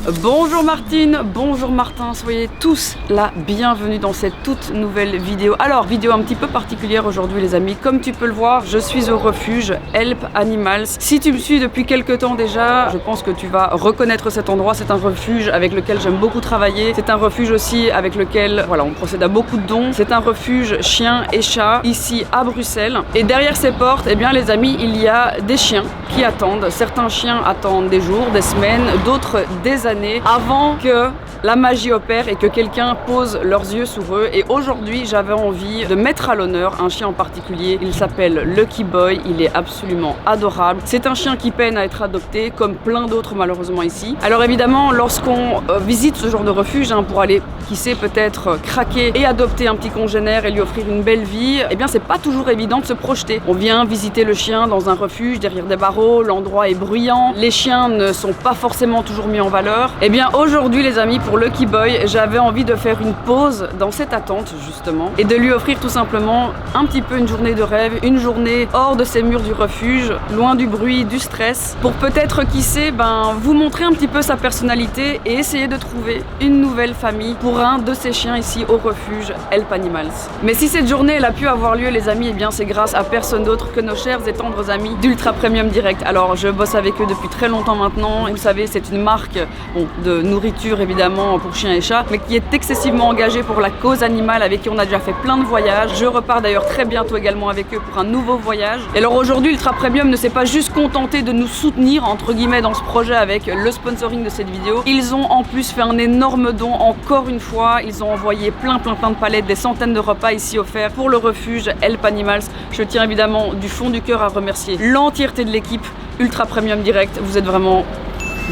Bonjour Martine, bonjour Martin, soyez tous la bienvenue dans cette toute nouvelle vidéo. Alors, vidéo un petit peu particulière aujourd'hui les amis, comme tu peux le voir, je suis au refuge Help Animals. Si tu me suis depuis quelques temps déjà, je pense que tu vas reconnaître cet endroit, c'est un refuge avec lequel j'aime beaucoup travailler. C'est un refuge aussi avec lequel, voilà, on procède à beaucoup de dons. C'est un refuge chiens et chats, ici à Bruxelles. Et derrière ces portes, eh bien les amis, il y a des chiens qui attendent. Certains chiens attendent des jours, des semaines, d'autres des années avant que la magie opère et que quelqu'un pose leurs yeux sur eux. Et aujourd'hui, j'avais envie de mettre à l'honneur un chien en particulier. Il s'appelle Lucky Boy, il est absolument adorable. C'est un chien qui peine à être adopté, comme plein d'autres malheureusement ici. Alors évidemment, lorsqu'on visite ce genre de refuge, pour aller, qui sait, peut-être craquer et adopter un petit congénère et lui offrir une belle vie, eh bien c'est pas toujours évident de se projeter. On vient visiter le chien dans un refuge, derrière des barreaux, l'endroit est bruyant, les chiens ne sont pas forcément toujours mis en valeur. Eh bien aujourd'hui les amis, pour Lucky Boy, j'avais envie de faire une pause dans cette attente justement et de lui offrir tout simplement un petit peu une journée de rêve, une journée hors de ces murs du refuge, loin du bruit, du stress, pour peut-être, qui sait, vous montrer un petit peu sa personnalité et essayer de trouver une nouvelle famille pour un de ces chiens ici au refuge Help Animals. Mais si cette journée elle a pu avoir lieu les amis, eh bien c'est grâce à personne d'autre que nos chers et tendres amis d'Ultra Premium Direct. Alors je bosse avec eux depuis très longtemps maintenant, vous le savez, c'est une marque de nourriture évidemment pour chiens et chats, mais qui est excessivement engagée pour la cause animale, avec qui on a déjà fait plein de voyages. Je repars d'ailleurs très bientôt également avec eux pour un nouveau voyage. Et alors aujourd'hui Ultra Premium ne s'est pas juste contenté de nous soutenir entre guillemets dans ce projet avec le sponsoring de cette vidéo, ils ont en plus fait un énorme don encore une fois. Ils ont envoyé plein de palettes, des centaines de repas ici offerts pour le refuge Help Animals. Je tiens évidemment du fond du cœur à remercier l'entièreté de l'équipe Ultra Premium Direct, vous êtes vraiment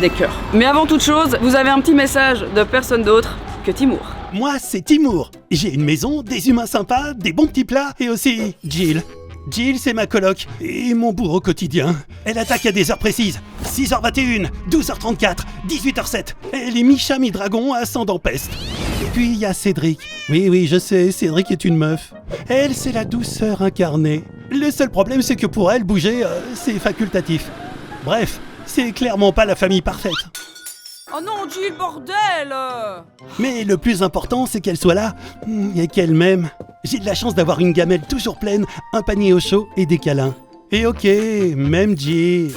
des cœurs. Mais avant toute chose, vous avez un petit message de personne d'autre que Timour. Moi, c'est Timour. J'ai une maison, des humains sympas, des bons petits plats et aussi Jill. Jill, c'est ma coloc et mon bourreau quotidien. Elle attaque à des heures précises. 6h21, 12h34, 18h07. Elle est mi-chat, mi-dragon, ascendant peste. Et puis, il y a Cédric. Oui, je sais, Cédric est une meuf. Elle, c'est la douceur incarnée. Le seul problème, c'est que pour elle, bouger, c'est facultatif. Bref, c'est clairement pas la famille parfaite. Oh non, Jill, bordel! Mais le plus important, c'est qu'elle soit là et qu'elle m'aime. J'ai de la chance d'avoir une gamelle toujours pleine, un panier au chaud et des câlins. Et ok, même Jill.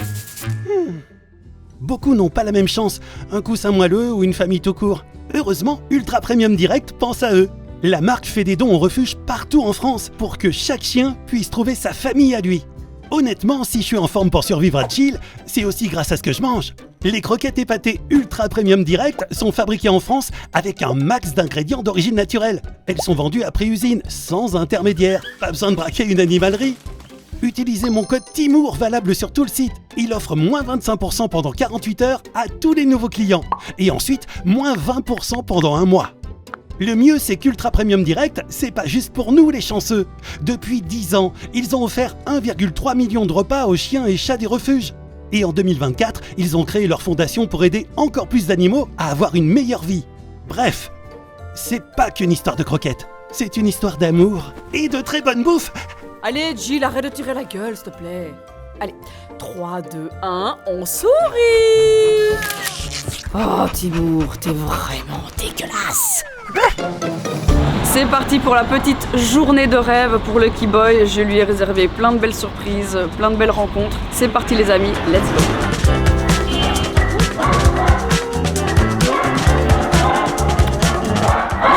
Beaucoup n'ont pas la même chance, un coussin moelleux ou une famille tout court. Heureusement, Ultra Premium Direct pense à eux. La marque fait des dons au refuge partout en France pour que chaque chien puisse trouver sa famille à lui. Honnêtement, si je suis en forme pour survivre à Jill, c'est aussi grâce à ce que je mange. Les croquettes et pâtés Ultra Premium Direct sont fabriquées en France avec un max d'ingrédients d'origine naturelle. Elles sont vendues à prix-usine, sans intermédiaire. Pas besoin de braquer une animalerie. Utilisez mon code Timour valable sur tout le site. Il offre moins 25% pendant 48 heures à tous les nouveaux clients. Et ensuite, moins 20% pendant un mois. Le mieux, c'est qu'Ultra Premium Direct, c'est pas juste pour nous les chanceux. Depuis 10 ans, ils ont offert 1,3 million de repas aux chiens et chats des refuges. Et en 2024, ils ont créé leur fondation pour aider encore plus d'animaux à avoir une meilleure vie. Bref, c'est pas qu'une histoire de croquettes, c'est une histoire d'amour et de très bonne bouffe. Allez Jill, arrête de tirer la gueule s'il te plaît. Allez, 3, 2, 1, on sourit. Oh Timour, t'es vraiment dégueulasse. C'est parti pour la petite journée de rêve pour Lucky Boy. Je lui ai réservé plein de belles surprises, plein de belles rencontres. C'est parti les amis, let's go.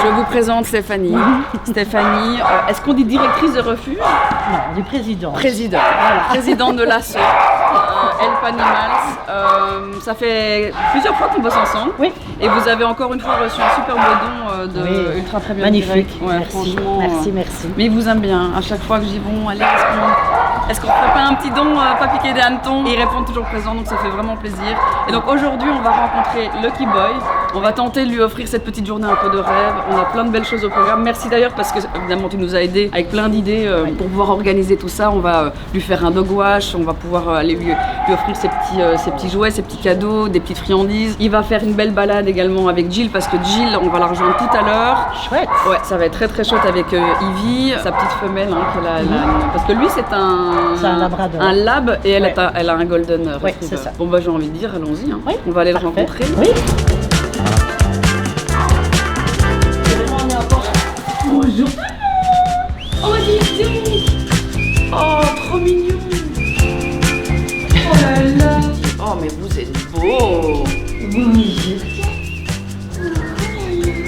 Je vous présente Stéphanie. Stéphanie, est-ce qu'on dit directrice de refuge? Non, on dit présidente. Présidente, voilà. Présidente de l'ASSO, Help Animals. Ça fait plusieurs fois qu'on bosse ensemble. Oui. Et vous avez encore une fois reçu un super beau don de Ultra Premium Magnifique. Direct. Ouais, Merci, franchement, merci. Mais ils vous aiment bien. À chaque fois que j'y vais, allez, est-ce qu'on ferait pas un petit don, pas piquer des hannetons? Et ils répondent toujours présent, donc ça fait vraiment plaisir. Et donc aujourd'hui, on va rencontrer Lucky Boy. On va tenter de lui offrir cette petite journée un peu de rêve. On a plein de belles choses au programme. Merci d'ailleurs parce que évidemment tu nous as aidé avec plein d'idées pour pouvoir organiser tout ça. On va lui faire un dog wash, on va pouvoir aller lui offrir ses petits jouets, ses petits cadeaux, des petites friandises. Il va faire une belle balade également avec Jill parce que Jill, on va la rejoindre tout à l'heure. Chouette. Ouais, ça va être très très chouette avec Ivy, sa petite femelle parce que lui c'est un labrador. Un lab et elle a un golden retriever. C'est ça. Bon bah j'ai envie de dire allons-y. Oui. On va aller Parfait. le rencontrer. Oui. Bonjour. Oh, dis donc. Oh, trop mignon. Oh là là. Oh, mais vous êtes beau.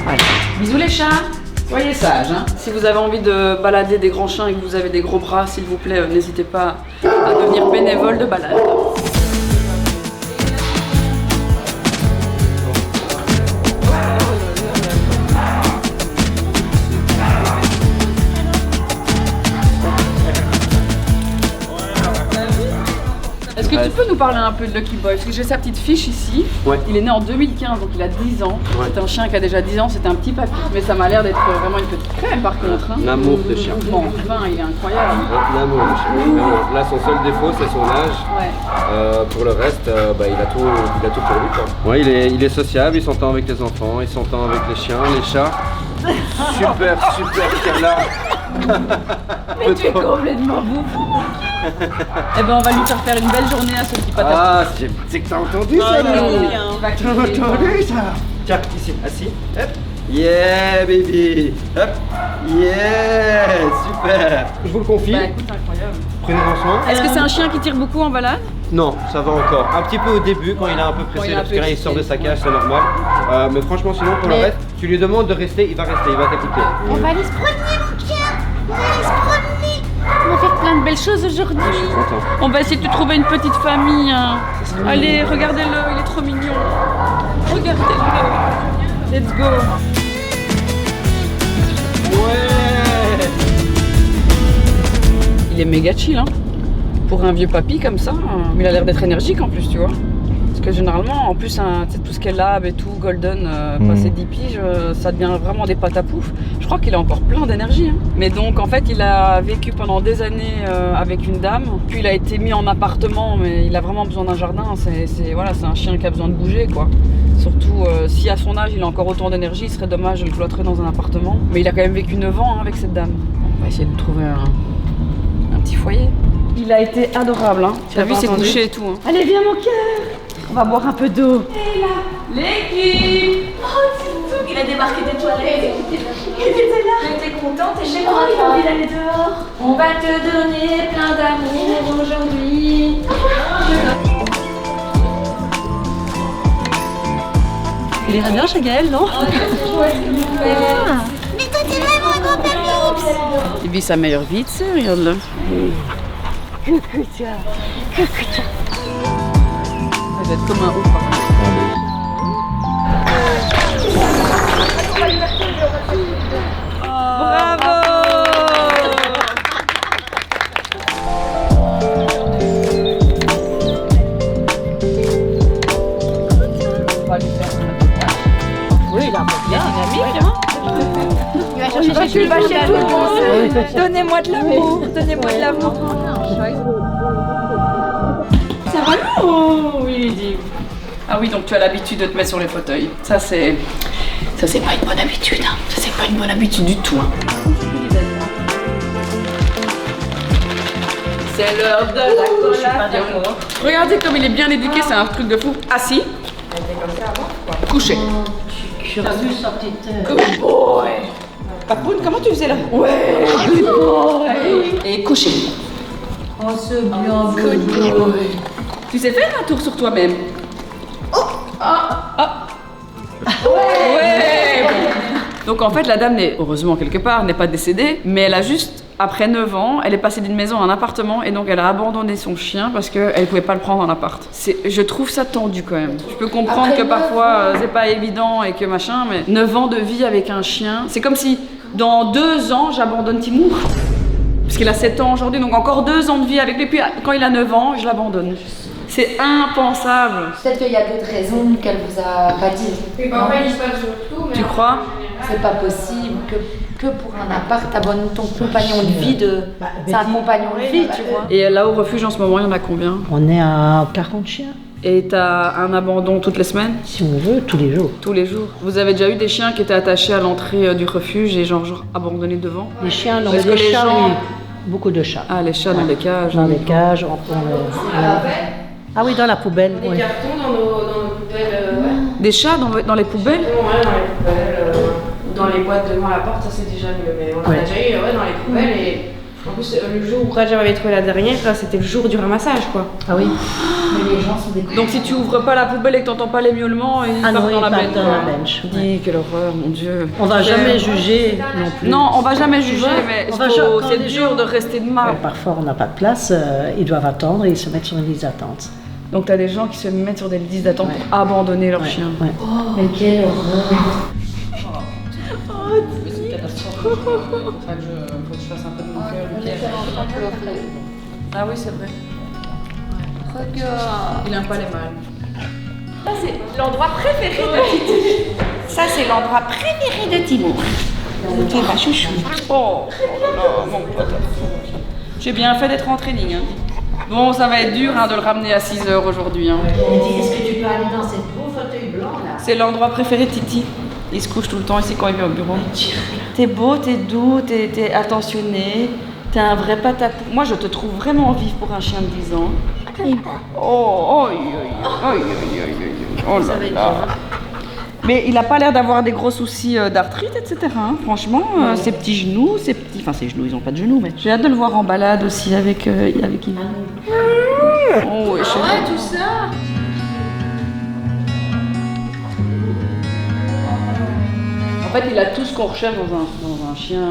Allez, bisous les chats. Soyez sages, hein. Si vous avez envie de balader des grands chiens et que vous avez des gros bras, s'il vous plaît, n'hésitez pas à devenir bénévole de balade. Est-ce que tu peux nous parler un peu de Lucky Boy? Parce que j'ai sa petite fiche ici. Ouais. Il est né en 2015, donc il a 10 ans. Ouais. C'est un chien qui a déjà 10 ans, c'était un petit papy. Mais ça m'a l'air d'être vraiment une petite crème par contre. Hein. L'amour de chien. Bon, enfin, il est incroyable. L'amour de chien. L'amour. Là, son seul défaut, c'est son âge. Ouais. Pour le reste, bah, il a tout pour lui. Quoi. Ouais, il est sociable, il s'entend avec les enfants, il s'entend avec les chiens, les chats. Super Carla. Mais tu es complètement bouffe. Eh ben on va lui faire une belle journée à ce petit patapon. Ah, c'est que t'as entendu ça, T'as entendu ça. Tiens, ici, assis. Hop. Yeah, baby. Hop. Yeah, super. Je vous le confie. Bah écoute, incroyable. Prenez-en soin. Est-ce que c'est un chien qui tire beaucoup en balade? Non, ça va encore. Un petit peu au début quand il est un peu pressé, parce que là il sort de sa cage, c'est normal. Mais franchement, sinon pour le reste, tu lui demandes de rester, il va rester, il va t'écouter. On va aller se promener, mon cœur. On va aller se promener. On va faire plein de belles choses aujourd'hui. Je suis content. On va essayer de te trouver une petite famille. Hein. Allez, regardez-le, il est trop mignon. Regardez-le. Let's go. Ouais. Il est méga chill, hein. Pour un vieux papy comme ça, mais il a l'air d'être énergique en plus, tu vois. Parce que généralement, en plus, tout ce qui est lab et tout, golden, passé 10 piges, ça devient vraiment des pâtes à pouf. Je crois qu'il a encore plein d'énergie. Hein. Mais donc, en fait, il a vécu pendant des années avec une dame. Puis il a été mis en appartement, mais il a vraiment besoin d'un jardin. Voilà, c'est un chien qui a besoin de bouger, quoi. Surtout si à son âge, il a encore autant d'énergie, il serait dommage de le cloîtrer dans un appartement. Mais il a quand même vécu 9 ans hein, avec cette dame. On va essayer de trouver un petit foyer. Il a été adorable, hein. Tu as vu, c'est couché et tout. Hein. Allez, viens, mon cœur. On va boire un peu d'eau. Et là, l'équipe. Oh, c'est tout. Il a débarqué des toilettes. Il était là. J'étais contente et j'ai Oh, il a envie d'aller dehors. On va te donner plein d'amour aujourd'hui. Il ira bien chez Gaël, non? Mais toi, t'es vraiment un grand-père Mips. Il vit sa meilleure vie, tu sais, regarde-le. Ça va être comme un ouf. Bravo! On va lui faire un... Oui, il a un peu bien dynamique, hein? Il va chercher tout le monde. Donnez-moi de l'amour. Donnez-moi de l'amour. Ça va? Oh, oui, il dit. Ah oui, donc tu as l'habitude de te mettre sur les fauteuils. Ça, c'est pas une bonne habitude. Hein. Ça, c'est pas une bonne habitude du tout. Hein. C'est l'heure de la collation. Regardez comme il est bien éduqué, c'est un truc de fou. Assis. Couché. Good boy. Papoune, comment tu faisais là? Ouais, good boy. Et couché. Oh, c'est bien. Good boy. Tu sais faire un tour sur toi-même? Oh! Ah! Ouais! Donc en fait, la dame n'est, heureusement quelque part, n'est pas décédée, mais elle a juste, après 9 ans, elle est passée d'une maison à un appartement et donc elle a abandonné son chien parce qu'elle pouvait pas le prendre en appart. Je trouve ça tendu quand même. Je peux comprendre Après que parfois c'est pas évident et que machin, mais 9 ans de vie avec un chien, c'est comme si dans 2 ans j'abandonne Timur. Parce qu'il a 7 ans aujourd'hui, donc encore 2 ans de vie avec lui, puis quand il a 9 ans, je l'abandonne. C'est impensable. Peut-être qu'il y a d'autres raisons qu'elle vous a pas dit. Oui, bah après, il se passe surtout, mais... Tu crois? C'est pas possible que pour un appart, t'abandonnes ton compagnon de vie c'est un compagnon de vie, tu vois. Et là au refuge en ce moment, il y en a combien? On est à 40 chiens, Et t'as un abandon toutes les semaines? si on veut, tous les jours. Tous les jours. Vous avez déjà eu des chiens qui étaient attachés à l'entrée du refuge et genre abandonnés devant? Les chiens, non, Parce mais que les les chats, gens- oui. Beaucoup de chats. Ah, les chats dans les cages. Dans les cages, ah oui, dans la poubelle. Des Oui. cartons dans nos poubelles, ouais. Des chats dans les poubelles? Ouais, dans les poubelles, dans les boîtes devant la porte, ça c'est déjà mieux. Mais on en a déjà eu dans les poubelles et en plus le jour où Rajab avait trouvé la dernière, c'était le jour du ramassage quoi. Ah oui. Mais les gens sont des Donc si tu ouvres pas la poubelle et que t'entends pas les miaulements, ils Ah non, partent dans la ils partent benne. dans la bench. Dis, quelle horreur, mon Dieu. On va jamais juger non plus. Non, on va jamais juger, vois, mais on va quand c'est les dur gens- de rester de Ouais, marre. parfois, on n'a pas de place, ils doivent attendre et ils se mettent sur une liste d'attente. Donc t'as des gens qui se mettent sur des listes d'attente pour abandonner leur chien. Ouais. Mais quelle horreur. C'est une catastrophe. Faut que je fasse un peu de mon cœur. Ah oui, c'est vrai. Regarde. Il aime pas les mâles. Ça, c'est l'endroit préféré de Titi. Ça, c'est l'endroit préféré de Timur. C'est ma chouchou. Oh là, mon pote. J'ai bien fait d'être en training. Hein. Bon, ça va être dur hein, de le ramener à 6h aujourd'hui. Hein. Elle dit, est-ce que tu peux aller dans cette beau fauteuil blanc là? C'est l'endroit préféré de Titi. Il se couche tout le temps ici quand il vient au bureau. T'es beau, t'es doux, t'es attentionné, t'es un vrai patapou. Moi, je te trouve vraiment vive pour un chien de 10 ans. Oh, aïe, aïe, aïe, aïe, aïe, aïe. Oh là là. Mais il a pas l'air d'avoir des gros soucis d'arthrite, etc. hein. Franchement, ses petits genoux, ses genoux, ils ont pas de genoux, mais j'ai hâte de le voir en balade aussi avec Ivan. Oh, ouais, chérie. tout ça. En fait, il a tout ce qu'on recherche dans un chien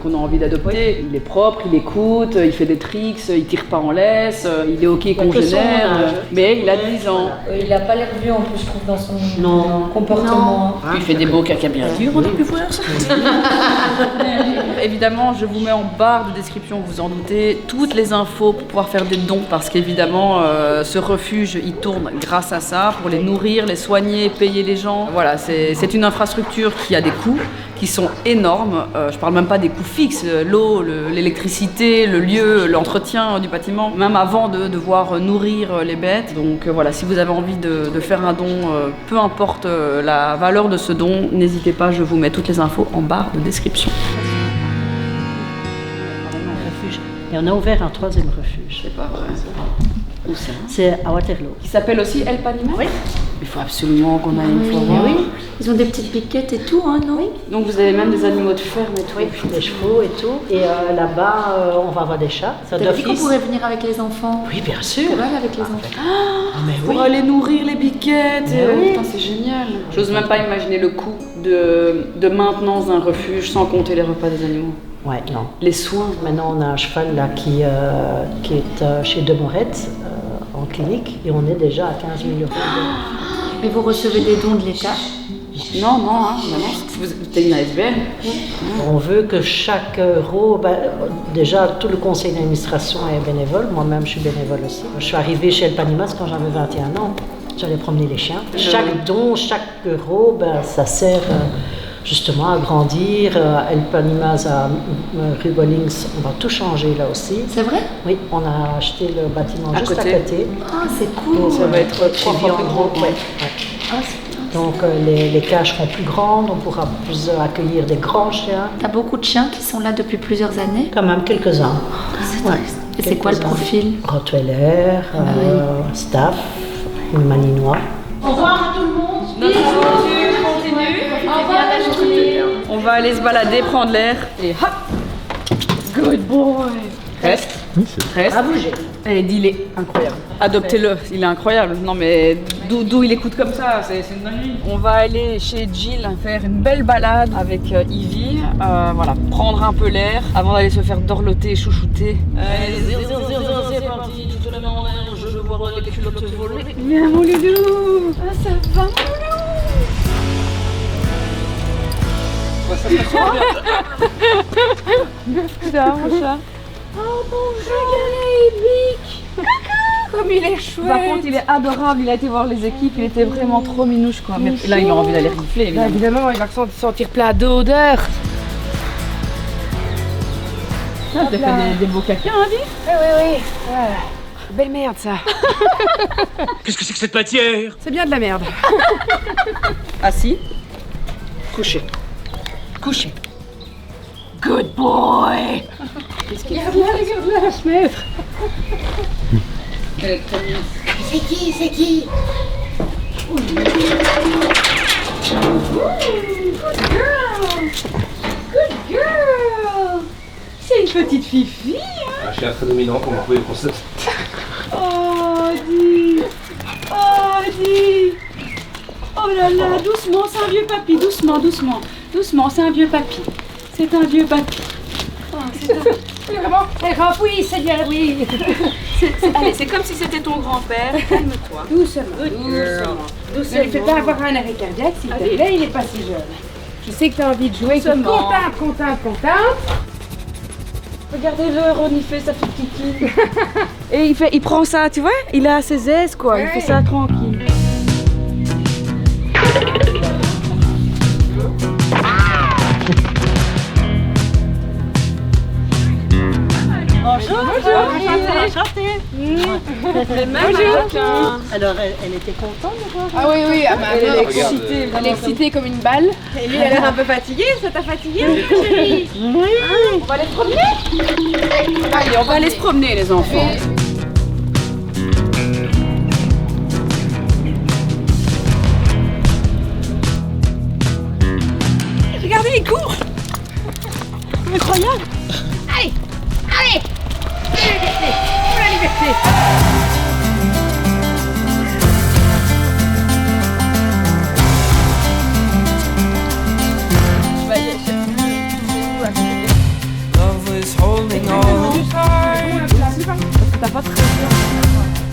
qu'on a envie d'adopter. Il est propre, il écoute, il fait des tricks, il tire pas en laisse, il est ok congénère, mais il a 10 ans. Il a pas l'air vieux en plus, je trouve, dans son Non. comportement. Puis il fait des beaux caca bien durs, on a pu voir ça. Évidemment, je vous mets en barre de description, vous en doutez, toutes les infos pour pouvoir faire des dons, parce qu'évidemment, ce refuge, il tourne grâce à ça, pour les nourrir, les soigner, payer les gens. Voilà, c'est une infrastructure qui a des coûts qui sont énormes. Je parle même pas des coûts fixes, l'eau, l'électricité, le lieu, l'entretien du bâtiment, même avant de devoir nourrir les bêtes. Donc voilà, si vous avez envie de faire un don, peu importe la valeur de ce don, n'hésitez pas, je vous mets toutes les infos en barre de description. Refuge. Et on a ouvert un troisième refuge. C'est pas vrai. Où ça? C'est à Waterloo. Qui s'appelle aussi El Panima? Oui. Il faut absolument qu'on aille une fois voir. Oui. Ils ont des petites piquettes et tout, hein, non? Donc vous avez même des animaux de ferme et tout. Oui, des chevaux et tout. Et là-bas, on va avoir des chats. C'est T'as dit qu'on d'office. pourrait venir avec les enfants? Oui, bien sûr. Pour aller avec les enfants. Mais oui. Pour aller nourrir les biquettes. Mais oui. Putain, c'est génial. J'ose même pas imaginer le coût de maintenance d'un refuge sans compter les repas des animaux. Ouais, non. Les soins. Maintenant, on a un cheval là qui est chez Demorette en clinique et on est déjà à 15 000 €. Mais vous recevez des dons de l'État? Non, non, vous êtes une ASBL. On veut que chaque euro, déjà tout le conseil d'administration est bénévole, moi-même je suis bénévole aussi. Je suis arrivée chez El Panimas quand j'avais 21 ans, j'allais promener les chiens. Chaque don, chaque euro, ça sert justement à grandir. El Panimas à rue Bollings, on va tout changer là aussi. C'est vrai? Oui, on a acheté le bâtiment À juste côté. à côté. Ah, c'est cool. Ça va être 3 fois plus gros. Ouais. Ah, c'est bien. Donc les cages seront plus grandes, on pourra plus accueillir des grands chiens. T'as beaucoup de chiens qui sont là depuis plusieurs années? Quand même quelques-uns. C'est Ouais. triste. Et c'est quoi le Quelques-uns. profil? Rottweiler, Staff, Malinois. Au revoir à tout le monde. Notre aventure continue. On va aller se balader, prendre l'air et hop. Good boy. Reste. Reste. À bouger. Et il est incroyable. Adoptez-le, il est incroyable. Non mais d'où il écoute comme ça, c'est une dinguerie. On va aller chez Jill faire une belle balade avec Ivy. Voilà, prendre un peu l'air avant d'aller se faire dorloter et chouchouter. C'est parti, tu te la mets en l'air, je veux voir les culottes voler. Viens mon loulou. Ah ça va mon loulou. Putain, mon chat. Oh bonjour, Bic. Comme il est chouette. Par contre, il est adorable. Il a été voir les équipes. Il était vraiment trop minouche, quoi. Mais là, il a envie d'aller renifler, évidemment. Évidemment, il va se sentir plein d'odeurs. Ah, t'as fait des beaux caca, hein, Viv? Oui. Belle merde, ça. Qu'est-ce que c'est que cette matière? C'est bien de la merde. Assis. Couché. Couché. Good boy. Qu'est-ce qu'il y a? Regarde-la, se mettre. Elle est très mignonne. C'est qui? Good girl. Good girl. C'est une petite fifi, hein. Je suis très dominant pour me prouver le concept. Oh, dis. Oh, dis. Oh là là, doucement, c'est un vieux papy. Doucement, doucement. Doucement, c'est un vieux papy. C'est un vieux papy. Oh, c'est un... Oui, Seigneur, oui. Allez, c'est comme si c'était ton grand-père. Calme-toi. Doucement. Doucement. Ne lui fais pas avoir un arrêt cardiaque, s'il te plaît, il n'est pas si jeune. Je sais que tu as envie de jouer. Doucement. Contente. Regardez-le renifler sa petite kiki. Et il prend ça, tu vois, il a ses aises quoi, il fait ça tranquille. Bonjour. Alors, elle était contente de voir. Ah oui, Elle est excitée, elle est excitée comme une balle. Et lui, elle a l'air un peu fatiguée. Ça t'a fatiguée, chérie? Oui. On va aller se promener? Allez, on va aller se promener les enfants. Regardez, il court. Incroyable. Allez! Pour la liberté! Love was holding all tight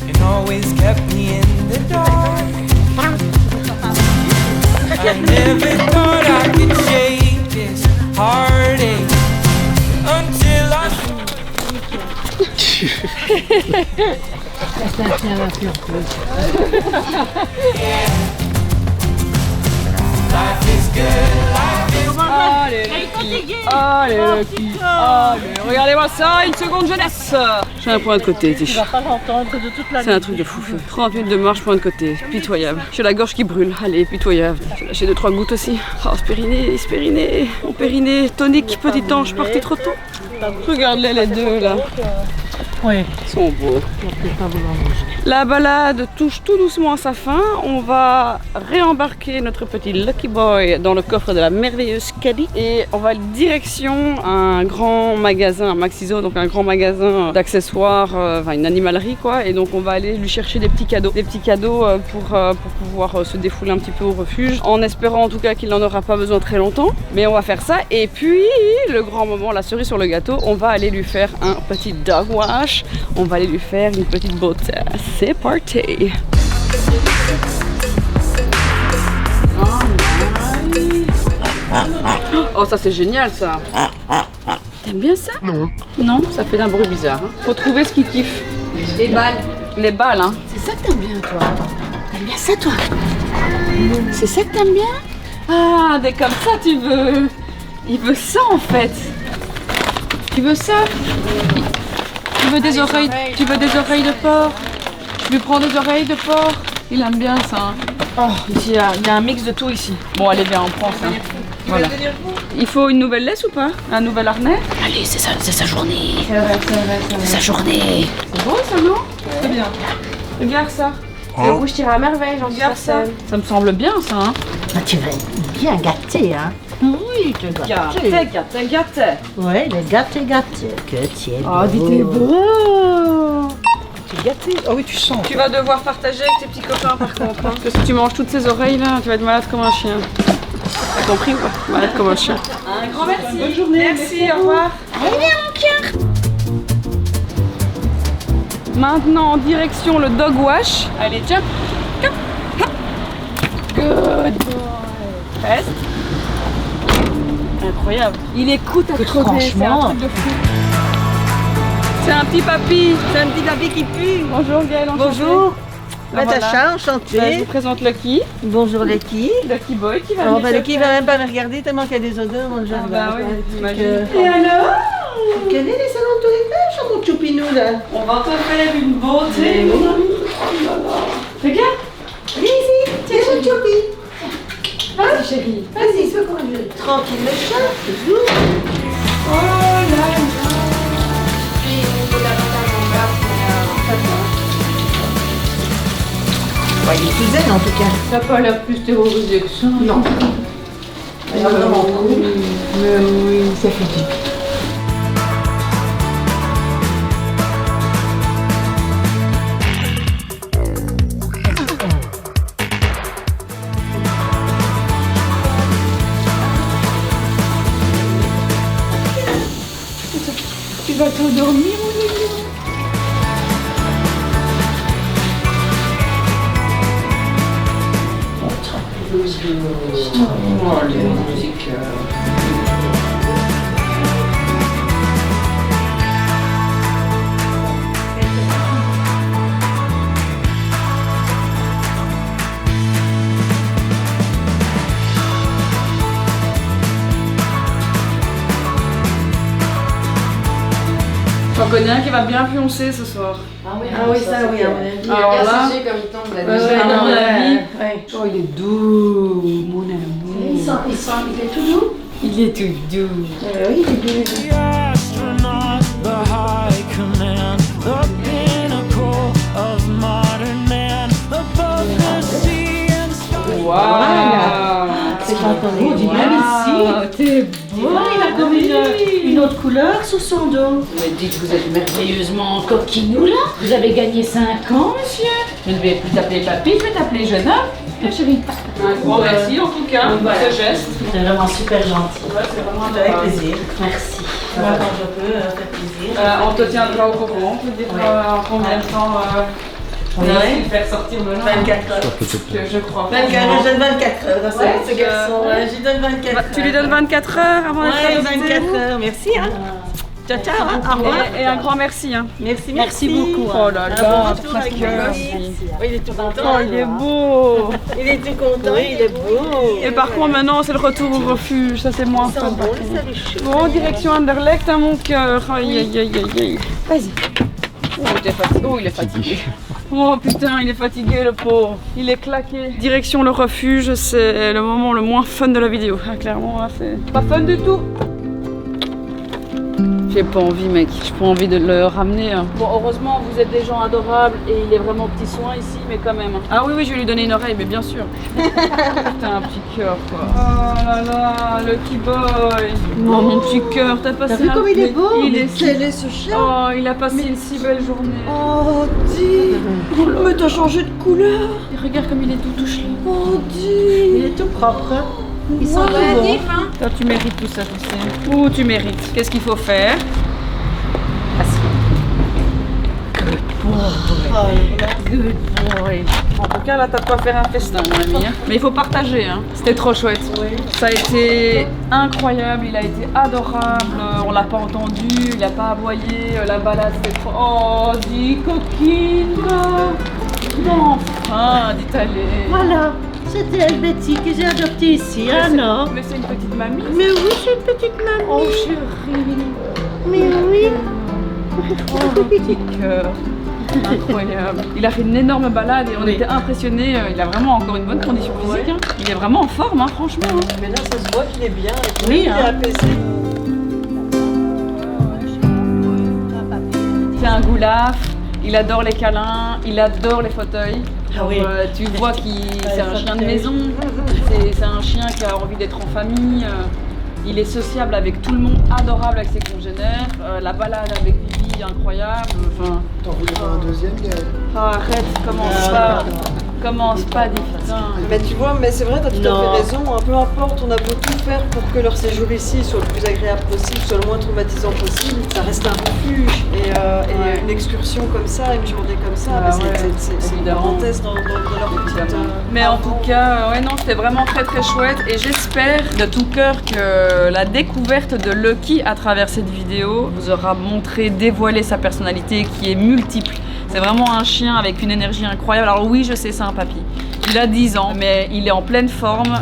and always kept me in the dark. I never thought I could shake this heartache until I. Life is good, life is good. Allez, regardez-moi ça, une seconde jeunesse. J'ai un point de côté, Tu vas pas l'entendre de toute la c'est un truc de fou. 30 minutes de marche, point de côté, pitoyable. J'ai la gorge qui brûle, allez, pitoyable. J'ai lâché 2-3 gouttes aussi. Oh, spériné, mon périnée, tonique, petit ange, parti trop tôt. Regarde-les les deux là. Oui. Ils sont beaux. Je vais peut-être pas vouloir manger. La balade touche tout doucement à sa fin. On va réembarquer notre petit Lucky Boy dans le coffre de la merveilleuse Caddy et on va direction un grand magasin, un Maxiso, donc un grand magasin d'accessoires, enfin une animalerie quoi. Et donc on va aller lui chercher des petits cadeaux pour pouvoir se défouler un petit peu au refuge, en espérant en tout cas qu'il n'en aura pas besoin très longtemps. Mais on va faire ça et puis le grand moment, la cerise sur le gâteau, on va aller lui faire un petit dog wash. On va aller lui faire une petite beauté. C'est parti! Oh, ça c'est génial ça! T'aimes bien ça? Non. Non, ça fait d'un bruit bizarre. Hein. Faut trouver ce qu'il kiffe. Les balles. Les balles, hein. C'est ça que t'aimes bien, toi? T'aimes bien ça, toi? C'est ça que t'aimes bien? Ah, dès comme ça tu veux. Il veut ça en fait. Tu veux ça? Tu veux des oreilles? Tu veux des oreilles de porc? Je lui prends des oreilles de porc. Il aime bien ça. Oh, ici il y a un mix de tout ici. Bon, allez bien, on prend ça. Voilà. Il faut une nouvelle laisse ou pas? Un nouvel harnais? Allez, c'est sa journée. C'est vrai. C'est sa journée. C'est beau ça, non? C'est bien. Regarde ça. Le rouge tire à merveille, j'en suis Regarde ça. certaine. Ça me semble bien ça, hein? Ah, tu vas être bien gâté, hein? Oui, tu dois gâter. Gâté. Oui, le gâté. Que tu es beau. Oh, dis t'es beau. Tu es gâté. Oh oui, tu sens. Tu vas devoir partager avec tes petits copains par contre. Hein. Parce que si tu manges toutes ces oreilles là, tu vas être malade comme un chien. T'as compris ou pas? Malade comme un chien. Un grand merci. Bonne journée. Merci, au revoir. Maintenant, en direction le dog wash. Allez, jump. Come. Hop. Good boy. Reste. Incroyable. Il écoute à côté, c'est un franchement. truc de fou. C'est un petit papy. C'est un petit papy qui pue. Bonjour Gaël, enchanté. Bonjour. Ah, voilà. Natacha, Je enchantée. vous présente Lucky. Bonjour Lucky. Lucky Boy qui va Oh, venir bah, te Lucky faire- va même pas me regarder tellement qu'il y a des odeurs dans le jardin. bah oui, j'imagine. Et alors? Quel est les salons de toilette, mon choupinou là? On va te faire une beauté, mon ami. Oh là là. Regarde. Viens ici, tiens mon choupi. Vas-y chérie. Vas-y, secoue-le. Tranquille, le chat, toujours. Oh là là. il est plus zen en tout cas. T'as pas l'air plus terrorisé que ça. Non. Il est vraiment cool. Mais oui, ça fait du bien. Tu vas t'endormir, mon Lulu? Oh, les musiques. J'en connais un qui va bien pioncer ce soir. Ah oui, ça oui, à mon avis. Alors là, comme il tombe là. à mon avis, Ouais. oh il est doux, mon amour. Il est tout doux. Il est tout doux. Oui, il est doux. The astronaut, the high command, the pinnacle of modern man, above the sea and sky. Waouh! C'est entendu. dis bien ici. T'es beau! Il a comme une autre couleur sur son dos. Mais dites, vous êtes merveilleusement coquinou là. Vous avez gagné 5 ans, monsieur. Je ne vais plus t'appeler papy, je vais t'appeler jeune homme. Chérie. Un grand merci en tout cas pour ce geste. C'est vraiment super gentil. C'est vraiment Avec plaisir. Merci. Moi, quand je peux, faire plaisir. On te tiendra au courant, on peut dire en combien de temps on a essayé de faire sortir le 24 heures. je crois. 24 heures, je donne 24 heures à ce garçon. Je lui donne 24 heures. Tu lui donnes 24 heures avant d'être Ouais, adopté. 24 heures, merci. Hein. Ciao, ciao. Hein. Au revoir. Et un grand merci. Hein. Merci beaucoup. Oh là Un là, bon retour presque avec cœur. lui. Oui, il est tout content. Oh, il est beau. Il est tout content, il est beau. Et par contre, maintenant, c'est le retour au refuge. Ça, c'est moins Ça fun. sent bon, le savait chaud. Bon, direction Anderlecht, hein, mon cœur. Aïe, aïe, aïe, aïe, aïe. Vas-y. Oh, il est fatigué. Oh putain, il est fatigué, le pauvre. Il est claqué. Direction le refuge, c'est le moment le moins fun de la vidéo. Ah, clairement, là, c'est pas fun du tout. J'ai pas envie, mec. J'ai pas envie de le ramener. Hein. Bon, heureusement, vous êtes des gens adorables et il est vraiment petit soin ici, mais quand même. Ah oui, oui, je vais lui donner une oreille, mais bien sûr. Putain, un petit cœur, quoi. Oh là là, le petit boy. Oh, mon petit cœur, t'as passé. T'as vu comme il est beau? Il est Quel est ce chien? Oh, il a passé une si belle journée. Oh, dis. Mais t'as changé de couleur. Et regarde comme il est tout touché. Oh, dis. Il est tout propre. Ils sont réactifs, hein. Toi, tu mérites tout ça, tu sais. Ou tu mérites. Qu'est-ce qu'il faut faire? Good boy. En tout cas, là, t'as de quoi faire un festin, mon ami. Hein. Mais il faut partager. Hein. C'était trop chouette. Ça a été incroyable. Il a été adorable. On l'a pas entendu. Il a pas aboyé. La balade, c'était trop. Oh, dis coquine. Non, enfin, dit-elle. Voilà, c'était elle, Betty, que j'ai adoptée ici, hein, non? Mais c'est une petite mamie. Mais oui, c'est une petite mamie. Oh, chérie. Mais oui. Oh, petit cœur. Incroyable. Il a fait une énorme balade et on était impressionnés. Il a vraiment encore une bonne condition physique. Hein. Il est vraiment en forme, hein, franchement. Hein. Mais là, ça se voit qu'il est bien. Oui, il est apaisé. C'est un goulaf. Il adore les câlins. Il adore les fauteuils. Ah oui. Tu vois qu'il c'est un chien de maison. C'est un chien qui a envie d'être en famille. Il est sociable avec tout le monde, adorable avec ses congénères. La balade avec Vivi, incroyable. Enfin, T'en voulais pas un deuxième, Gaël? arrête, commence pas. Commence pas, dis putain. Mais tu vois, mais c'est vrai, t'as tout à fait raison. Peu importe, on a beau tout faire pour que leur séjour ici soit le plus agréable possible, soit le moins traumatisant possible, ça reste un refuge. Et une excursion comme ça, une journée comme ça, c'est une parenthèse dans leur petite... Mais en tout cas, ouais, non, c'était vraiment très très chouette. Et j'espère de tout cœur que la découverte de Lucky à travers cette vidéo vous aura montré, dévoilé sa personnalité qui est multiple. C'est vraiment un chien avec une énergie incroyable. Alors oui, je sais, c'est un papy. Il a 10 ans, mais il est en pleine forme.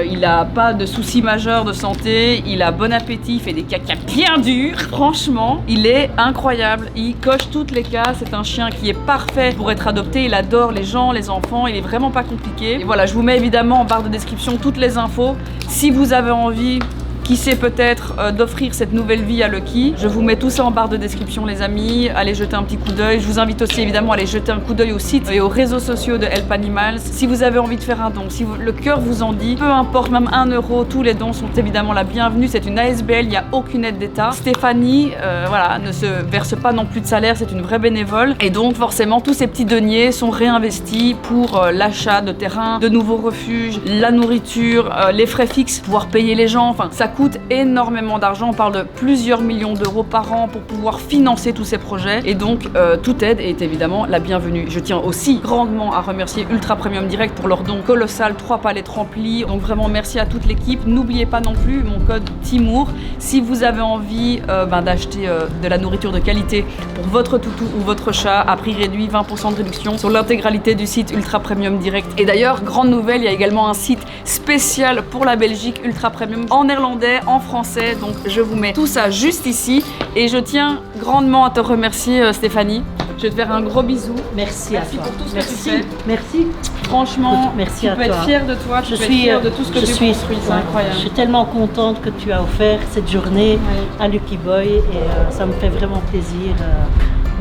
Il n'a pas de soucis majeurs de santé. Il a bon appétit, il fait des caca bien durs. Franchement, il est incroyable. Il coche toutes les cases. C'est un chien qui est parfait pour être adopté. Il adore les gens, les enfants. Il est vraiment pas compliqué. Et voilà, je vous mets évidemment en barre de description toutes les infos. Si vous avez envie qui sait peut-être d'offrir cette nouvelle vie à Lucky. Je vous mets tout ça en barre de description les amis, allez jeter un petit coup d'œil. Je vous invite aussi évidemment à aller jeter un coup d'œil au site et aux réseaux sociaux de Help Animals. Si vous avez envie de faire un don, si le cœur vous en dit, peu importe, même 1 euro, tous les dons sont évidemment la bienvenue. C'est une ASBL, il n'y a aucune aide d'État. Stéphanie, voilà, ne se verse pas non plus de salaire, c'est une vraie bénévole. Et donc forcément, tous ces petits deniers sont réinvestis pour l'achat de terrain, de nouveaux refuges, la nourriture, les frais fixes, pouvoir payer les gens. Enfin, ça coûte énormément d'argent. On parle de plusieurs millions d'euros par an pour pouvoir financer tous ces projets. Et donc, toute aide est évidemment la bienvenue. Je tiens aussi grandement à remercier Ultra Premium Direct pour leur don colossal, 3 palettes remplies. Donc vraiment merci à toute l'équipe. N'oubliez pas non plus mon code Timour. Si vous avez envie d'acheter de la nourriture de qualité pour votre toutou ou votre chat à prix réduit, 20% de réduction sur l'intégralité du site Ultra Premium Direct. Et d'ailleurs, grande nouvelle, il y a également un site spécial pour la Belgique, Ultra Premium, en néerlandais, en français. Donc je vous mets tout ça juste ici. Et je tiens grandement à te remercier Stéphanie. Je vais te faire un gros bisou. Merci à toi. Pour tout ce merci. que tu fais. Merci. Franchement, merci tu peux être fière de toi, tu peux être fière de tout ce que tu construis, c'est incroyable. Je suis tellement contente que tu as offert cette journée à Lucky Boy et ça me fait vraiment plaisir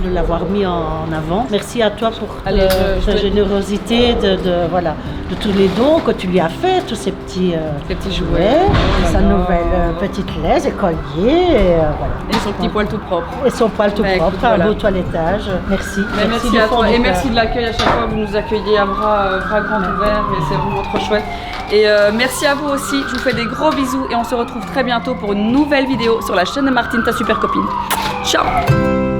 de l'avoir mis en avant. Merci à toi pour ta générosité de tous les dons que tu lui as fait, tous ces petits jouets, sa nouvelle petite laisse, et collier, et voilà. Et son petit poil tout propre. Et son poil tout propre, écoute, un beau toilettage. Merci. Merci à toi et merci de l'accueil à chaque fois. Vous nous accueillez à bras grands ouverts et c'est vraiment trop chouette. Et merci à vous aussi. Je vous fais des gros bisous et on se retrouve très bientôt pour une nouvelle vidéo sur la chaîne de Martine, ta super copine. Ciao!